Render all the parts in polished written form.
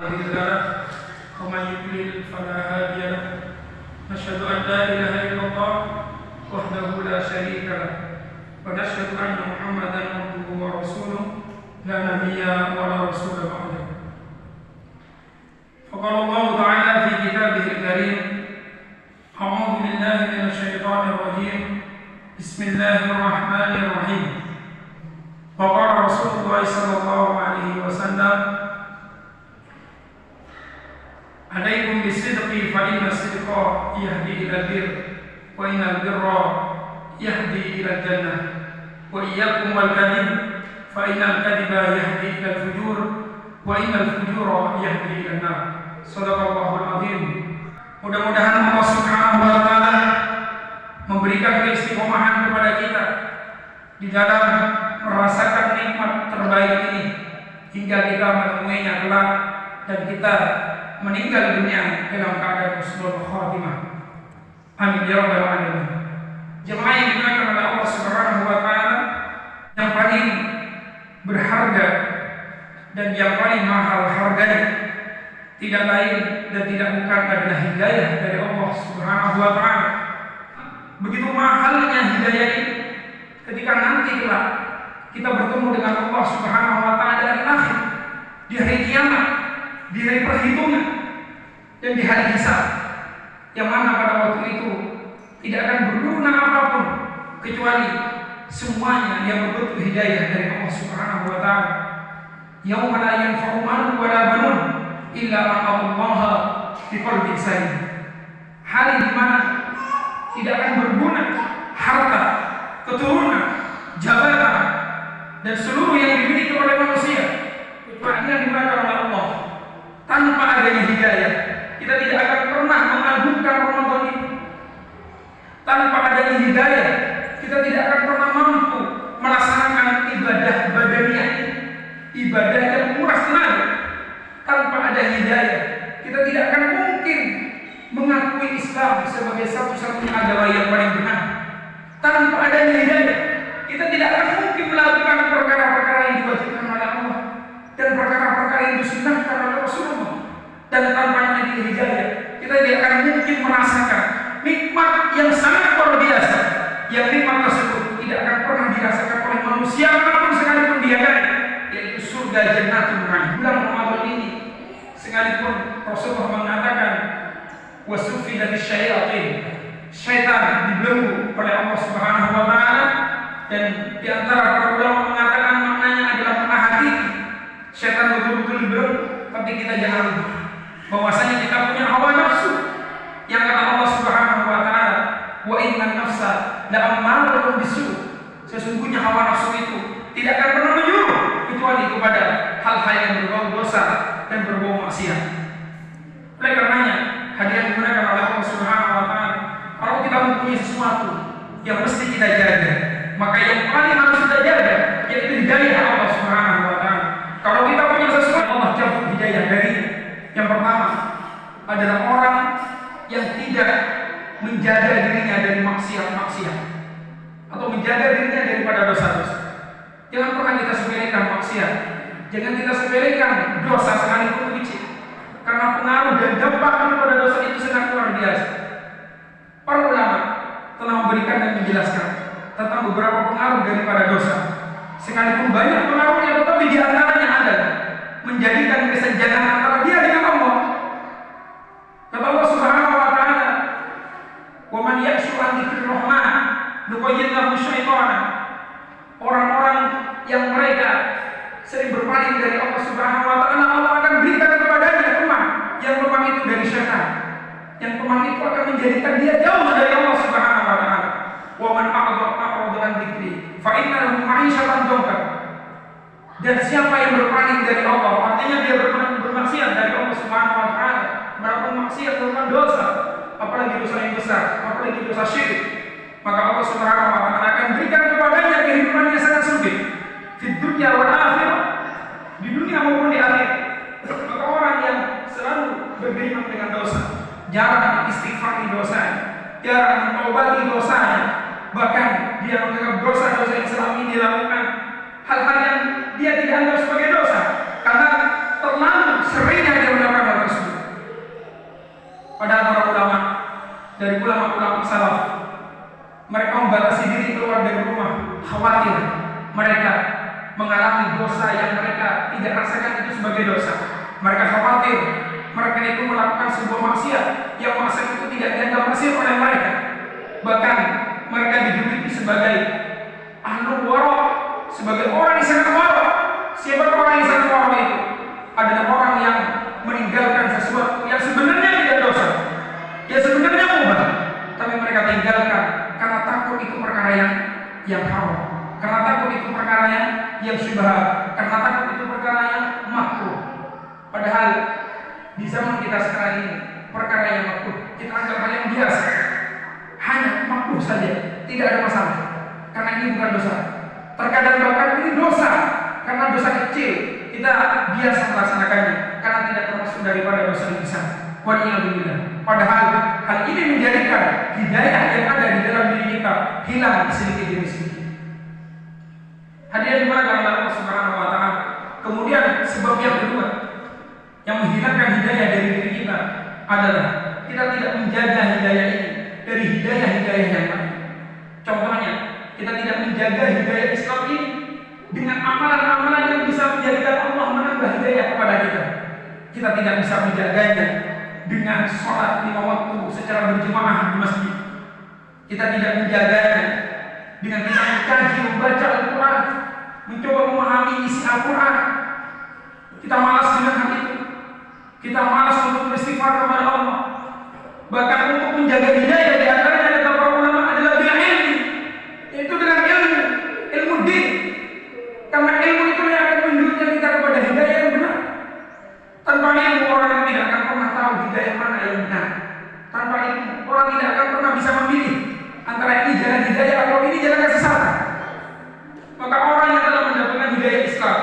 مضل له ومن يضلل فلا هادي له نشهد أن لا إله إلا الله وحده لا شريك له ونشهد أن محمدا عبده ورسوله لا نبي ولا رسول بعده. فقال الله تعالى في كتابه الكريم: أعوذ بالله من الشيطان الرجيم بسم الله الرحمن الرحيم. وقال رسول الله صلى الله عليه وسلم: عليكم بالصدق فإن الصدق يهدي إلى البر وإن البر يهدي إلى الجنة وإياكم والكذب فإن الكذب يهدي إلى الفجور وإن الفجور يهدي إلى النار. Shadaqallahul azim. Mudah-mudahan Allah Subhanahu wa taala memberikan keistiqomahan kepada kita di dalam merasakan nikmat terbaik ini hingga kita menemuinya kelak dan kita meninggal dunia dalam keadaan husnul khatimah. Amin ya rabbal alamin. Jemaah yang dimuliakan oleh Allah Subhanahu wa taala, yang paling berharga dan yang paling mahal harganya tidak lain dan tidak bukan adalah hidayah dari Allah Subhanahu wa taala. Begitu mahalnya hidayah ini ketika nanti kelak kita bertemu dengan Allah Subhanahu wa taala di akhir, di hari kiamat, di hari perhitungan dan di hari hisab, yang mana pada waktu itu tidak akan berguna apapun kecuali semuanya yang berbentuk hidayah dari Allah Subhanahu wa taala. Yauma la yanfa'u malun wa la banun illa man atallaha biqalbin salim. Hari di mana tidak akan berguna harta, keturunan, jabatan dan seluruh yang dimiliki oleh manusia kecuali yang dimiliki oleh Allah. Tanpa adanya hidayah, kita tidak akan pernah mengagungkan Ramadan ini. Tanpa adanya hidayah, kita tidak akan pernah mampu melaksanakan ibadah badaniah ini, ibadah yang menguras tenaga. Tanpa ada hidayah, kita tidak akan mungkin mengakui Islam sebagai satu-satunya agama yang paling benar. Tanpa adanya hidayah, kita tidak akan mungkin melakukan perkara-perkara yang diwajibkan oleh Allah dan perkara-perkara yang disunnahkan oleh Rasulullah. Dan tanpa adanya hidayah, kita tidak akan mungkin merasakan nikmat yang sangat luar biasa, yang nikmat tersebut tidak akan pernah dirasakan oleh manusia manapun sekalipun dia ada, yaitu surga Jannatul Ma'ad. Bulan Ramadan ini sekalipun Rasulullah mengatakan wasuffidat syayatin, syaitan dibelenggu oleh Allah Subhanahu wa taala, dan di antara para ulama mengatakan maknanya adalah menahan diri. Syaitan betul-betul dibelenggu, tapi kita jangan lupa bahwasanya kita punya hawa nafsu yang kata Allah Subhanahu wa taala, wa innan nafsa la'ammaratun bisu'. Sesungguhnya hawa nafsu itu tidak akan pernah menyuruh kecuali kepada hal-hal yang berbau dosa dan berbau maksiat. Oleh karenanya, hadirin digunakan oleh Allah Subhanahu wa taala, kalau kita mempunyai sesuatu yang mesti kita jaga, maka yang paling harus kita jaga yaitu hidayah Allah Subhanahu wa taala. Kalau kita punya sesuatu, Allah cabut hidayah darinya. Yang pertama adalah orang yang tidak menjaga dirinya dari maksiat-maksiat atau menjaga dirinya daripada dosa-dosa. Jangan pernah kita sepelekan maksiat, jangan kita sepelekan dosa sekalipun kecil, karena pengaruh dan dampak daripada dosa itu sangat luar biasa. Para ulama telah memberikan dan menjelaskan tentang beberapa pengaruh daripada dosa. Sekalipun banyak pengaruhnya, tetapi di antaranya adalah menjadikan kesenjangan antara dia dengan Allah. Kata Allah Subhanahu wa taala, "Wa man yakshu an dzikrir rahman nuqayyid lahu syaitanan." Orang-orang yang mereka sering berpaling dari Allah Subhanahu wa taala, Allah akan berikan kepadanya teman, yang teman itu dari syaitan. Yang teman itu akan menjadikan dia jauh dari Allah Subhanahu wa taala. Wa man a'rada an dzikri fa inna lahu ma'isyatan dhanka. Dan siapa yang berpaling dari Allah, artinya dia bermaksiat dari Allah Subhanahu wa taala, melakukan maksiat, melakukan dosa, apalagi dosa yang besar, apalagi dosa syirik, maka Allah Subhanahu wa taala akan berikan kepadanya kehidupan yang sangat sempit di dunia wal akhirah, di dunia maupun di akhirat. Maka orang yang selalu bergelimang dengan dosa, jarang istighfari dosanya, jarang mengobati dosanya, bahkan dia menganggap dosa-dosa yang selama ini dilakukan hal-hal yang dia tidak anggap sebagai dosa, karena terlalu seringnya dia membatasi diri keluar dari rumah, khawatir mereka mengalami dosa yang mereka tidak rasakan itu sebagai dosa. Mereka khawatir mereka itu melakukan sebuah maksiat yang maksiat itu tidak dianggap maksiat oleh mereka. Bahkan mereka dijuluki sebagai ahlul wara, sebagai orang yang sangat wara. Siapa orang yang sangat wara itu? Adalah orang yang meninggalkan sesuatu yang sebenarnya tidak dosa, yang sebenarnya mubah, tapi mereka tinggalkan karena takut itu perkara yang haram, karena takut itu perkara yang syubhat, karena takut itu perkara yang makruh. Padahal di zaman kita sekarang ini perkara yang makruh kita anggap hal yang biasa, hanya makruh saja, tidak ada masalah, karena ini bukan dosa. Terkadang bahkan ini dosa karena dosa kecil kita biasa melaksanakannya karena tidak termasuk daripada dosa yang besar. Waliyadzubillah. Padahal hal ini menjadikan hidayah yang ada di dalam diri kita hilang sedikit demi sedikit. Hadirin dimana Allah Subhanahu wa taala. Kemudian sebab yang kedua yang menghilangkan hidayah dari diri kita adalah kita tidak menjaga hidayah ini dari hidayah-hidayah yang lain. Contohnya, kita tidak menjaga hidayah Islam ini dengan amalan-amalan yang bisa menjadikan Allah menambah hidayah kepada kita. Kita tidak bisa menjaganya dengan sholat 5 waktu secara berjamaah di masjid. Kita tidak menjaganya dengan kita mengkaji, membaca Al-Quran, mencoba memahami isi Al-Quran. Kita malas dengan hal itu. Kita malas untuk beristighfar kepada Allah. Bahkan untuk menjaga hidayah di antaranya kata para ulama adalah bil ilmi, yaitu dengan ilmu din. Karena ilmu itu yang akan menunjukkan kita kepada hidayah yang benar. Tanpa ilmu orang tidak akan pernah tahu hidayah mana yang benar. Tanpa ilmu orang tidak akan pernah bisa memilih antara ini jalan hidayah atau ini jalan kesesatan. Maka orang yang telah mendapatkan hidayah Islam,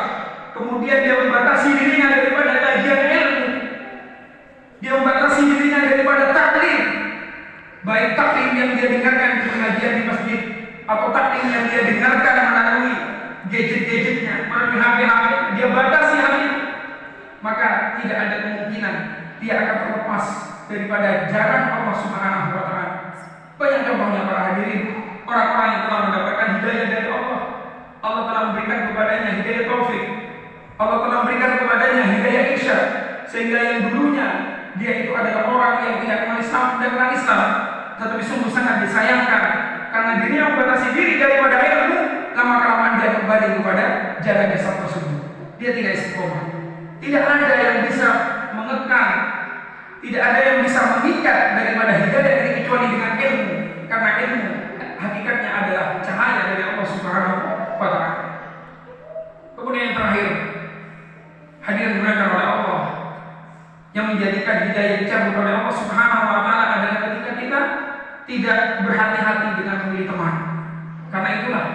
kemudian dia membatasi dirinya daripada kajian ilmu, dia membatasi dirinya daripada taklim, baik taklim yang dia dengarkan di pengajian di masjid atau taklim yang dia dengarkan melalui gadget-gadgetnya, melalui HP-HP, dia batasi hal itu, maka tidak ada kemungkinan dia akan terlepas daripada jalan Allah Subhanahu wa taala. Banyak contohnya para hadirin, orang-orang yang telah mendapatkan hidayah dari Allah. Allah telah memberikan kepadanya hidayah taufik. Allah telah memberikan kepadanya hidayah irsyad, sehingga yang dulunya dia itu adalah orang yang tidak kenal Islam dan kenal Islam, tetapi sungguh sangat disayangkan karena dirinya membatasi diri daripada ilmu. Lama-kelamaan dia kembali kepada jalan Islam tersebut. Dia tidak istiqomah. Tidak ada yang bisa mengekang, tidak ada yang bisa mengikat daripada hidayah ini kecuali dengan ilmu. Karena ilmu hakikatnya adalah cahaya dari Allah Subhanahu wa taala. Kemudian yang terakhir, hadirin dimuliakan oleh Allah, yang menjadikan hidayah dicabut oleh Allah Subhanahu wa taala adalah ketika kita tidak berhati-hati dengan memilih teman. Karena itulah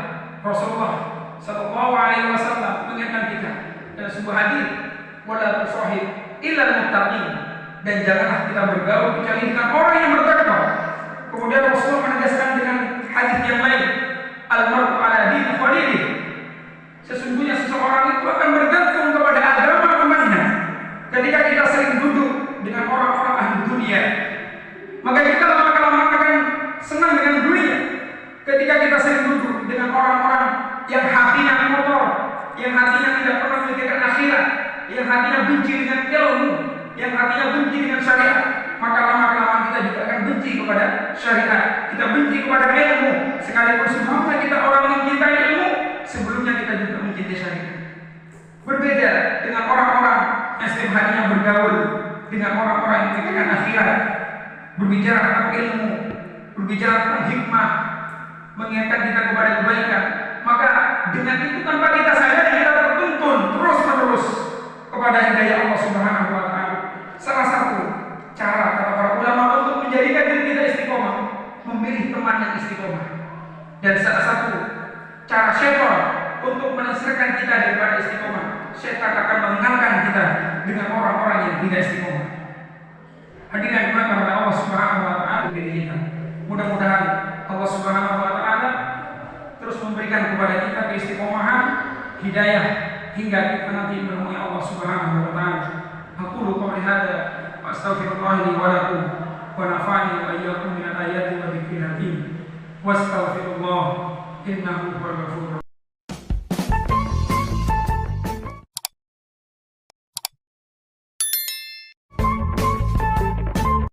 Rasulullah sallallahu alaihi wasallam mengingatkan kita dalam sebuah hadis, wala tusahib illal muttaqin, dan janganlah kita bergaul kecuali dengan orang yang bertakwa. Kemudian Rasulullah menegaskan dengan hadis yang lain, al-mar'u ala dini khalilih, sesungguhnya seseorang itu akan bergantung kepada agama temannya. Ketika kita sering duduk dengan orang-orang ahli dunia, maka kita lama-kelamaan akan senang dengan dunia. Ketika kita sering duduk dengan orang-orang yang hatinya kotor, yang hatinya tidak pernah memikirkan akhirat, yang hatinya benci dengan ilmu, yang hatinya benci dengan syariat, maka lama-kelamaan kita juga akan benci kepada syariat. Kita benci kepada ilmu, sekalipun sebelumnya kita orang yang mencintai ilmu, sebelumnya kita juga mencintai syariat. Berbeda dengan orang-orang yang setiap harinya bergaul dengan orang-orang yang memikirkan akhirat, berbicara tentang ilmu, berbicara tentang hikmah, mengingatkan kita kepada kebaikan. Maka dengan itu tanpa kita sadari kita tertuntun terus-menerus kepada hidayah Allah Subhanahu wa taala. Salah satu cara kata para ulama untuk menjadikan diri kita istiqomah, memilih teman yang istiqomah. Dan salah satu cara syaitan untuk menasirkan kita daripada istiqomah, syaitan akan mengenalkan kita dengan orang-orang yang tidak istiqomah. Hadirin yang dimuliakan oleh Allah Subhanahu wa taala, diri kita. Mudah-mudahan Allah Subhanahu wa taala terus memberikan kepada kita keistiqomahan, hidayah hingga kita nanti menemui Allah Subhanahu wa taala. Aqulu qawli hadza wa astaghfirullah li wa lakum wa nafa'ani wa iyyakum min al-ayati wa dzikril hakim. wastaghfirullah innahu huwal ghafurur